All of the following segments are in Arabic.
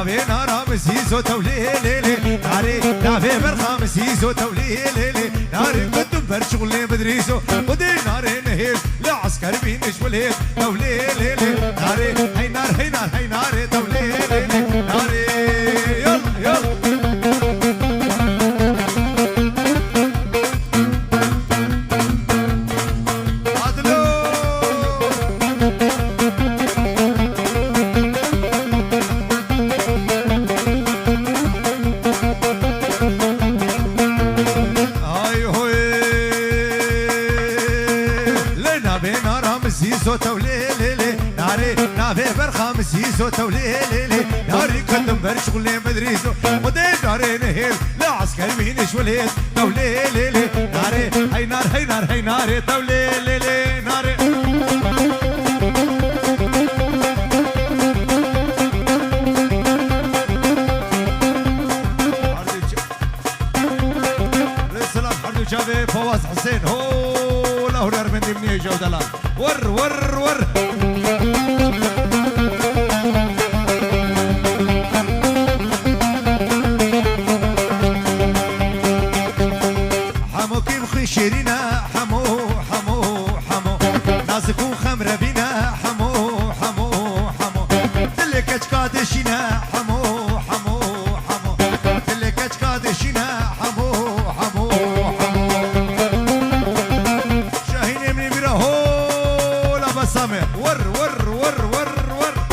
نابي نارا مسيزو توليلي ناري نابي برخا مسيزو توليلي ناري كنتم برشغلي بدريسو ودي ناري نهيل لعسكر بينش والهيل توليلي ناري هي نار هي نار هي ناري توليلي ناري يلا يلا مسيسو توليلي ناري كندم برشغلي مدريسو ودي ناري نهيل لعسكر مينش والهيل توليلي ناري هي نار هي نار هي ناري توليلي ناري السلام حردو شافي فواز حسين هو له نار من دمني جو دلال ور ور ور شيرينا حمو حمو حمو نازك وخمرة بينا حمو حمو حمو دلك اتقادشينا حمو حمو حمو دلك اتقادشينا حمو حمو حمو شاهين من براهو لا بسامر ور ور ور ور ور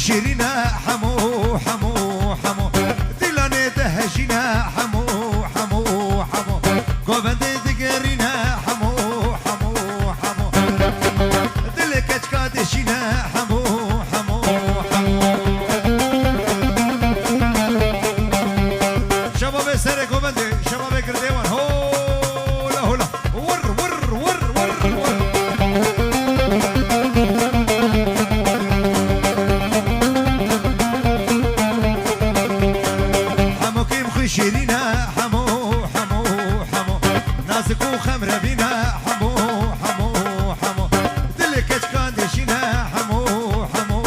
شيرينا حمو حمو حمو دلاني دهجينا حمو حمو حمو قوبند دقرينا حمو حمو حمو دلك اتقادشينا حمو حمو حمو شباب سر قوبند شباب قرديوان هولا هولا ور ور ور ور ور شيرينا حمو حمو حمو نازك وخمرة بينا حمو حمو حمو دلك اتقادشينا حمو حمو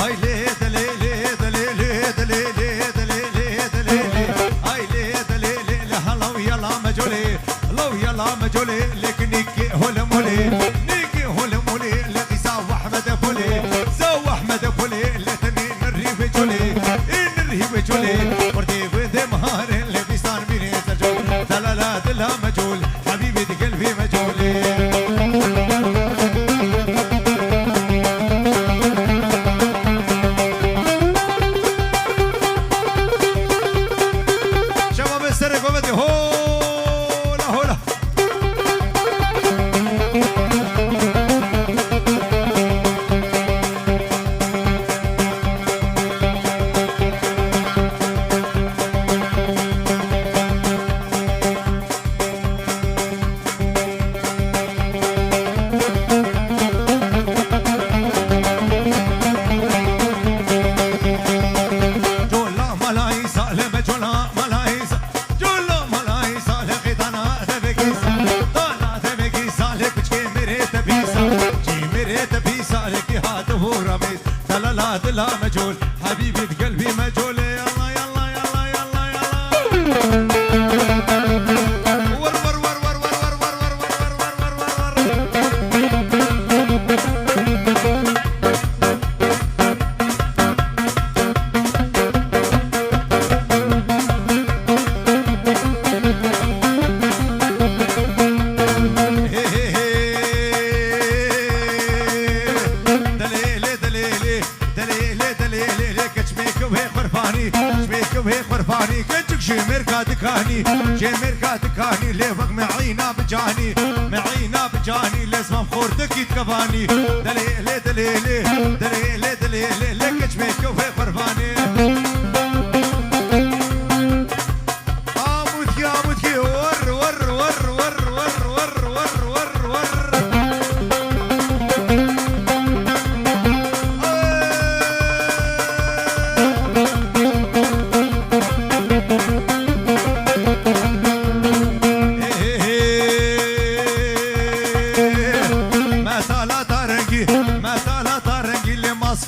اي لي دليلي دليلي دليلي دليلي دليلي اي لي دليلي لهلا يلا مجولي لو يلا مجولي لك نيكي هول مولي نيكي هول مولي زو احمد فولي لتني نريف جولي نريف جولي وردي بده مهار اللي بيستان بيني تجول لا لا دلها مجول حبيبي دي قلبي مجولي شباب السرق وبدي هولا هولا دلها مجول حبيبي بقلبي مجول يلا يلا يلا يلا يلا ور ور ور ور ور ور ور ور ور جمير كاني ليفك معينا بجاني معينا بجاني لازم مخورتك يتكفاني دليلي دليلي دليلي دليلي لك جميك وفي قرباني اموتكي ور ور ور ور ور ور ور ور ور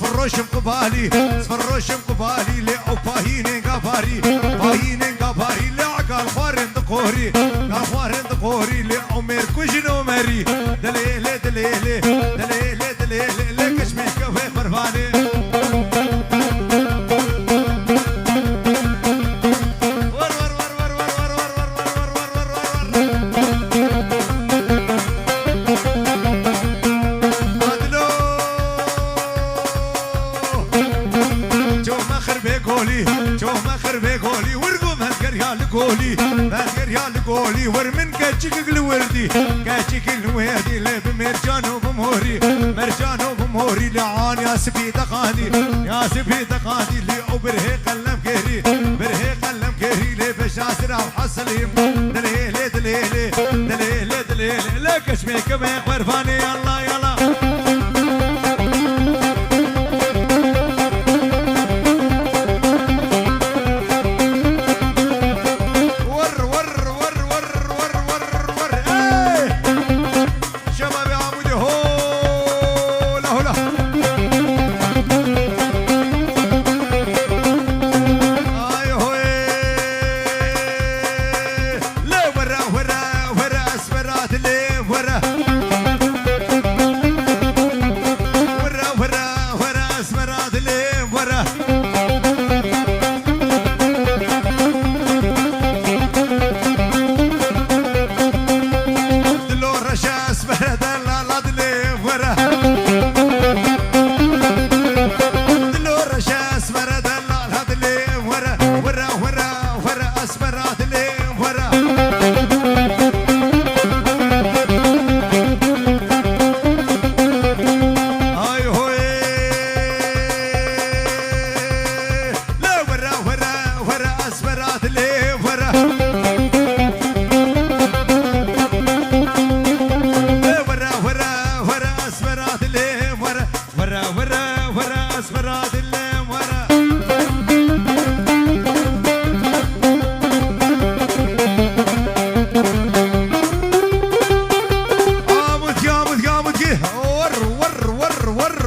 صفروش مقبالي صفروش مقبالي لي او باهين قباري باهين قباري لي عقال خوارن دقوري قال خوارن دقوري لي عمر كوجنو مري دليلي دليلي دليلي دليلي لي كشمي كوي قرباني قولي مالقر يا القولي ورمن كاتشيك الوردي كاتشيك الوردي لي بمرجان وبمهوري مرجان وبمهوري لعان يا سبي دقاني يا سبي دقاني لي وبرهي قلم كيري برهي قلم كيري لي بشاسر وحصليم دليلي دليلي دليلي دليلي لا كشميك بيق ورفاني يلا يلا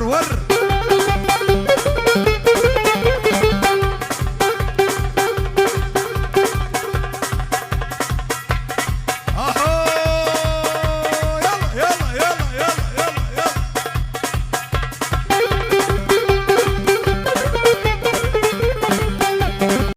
ور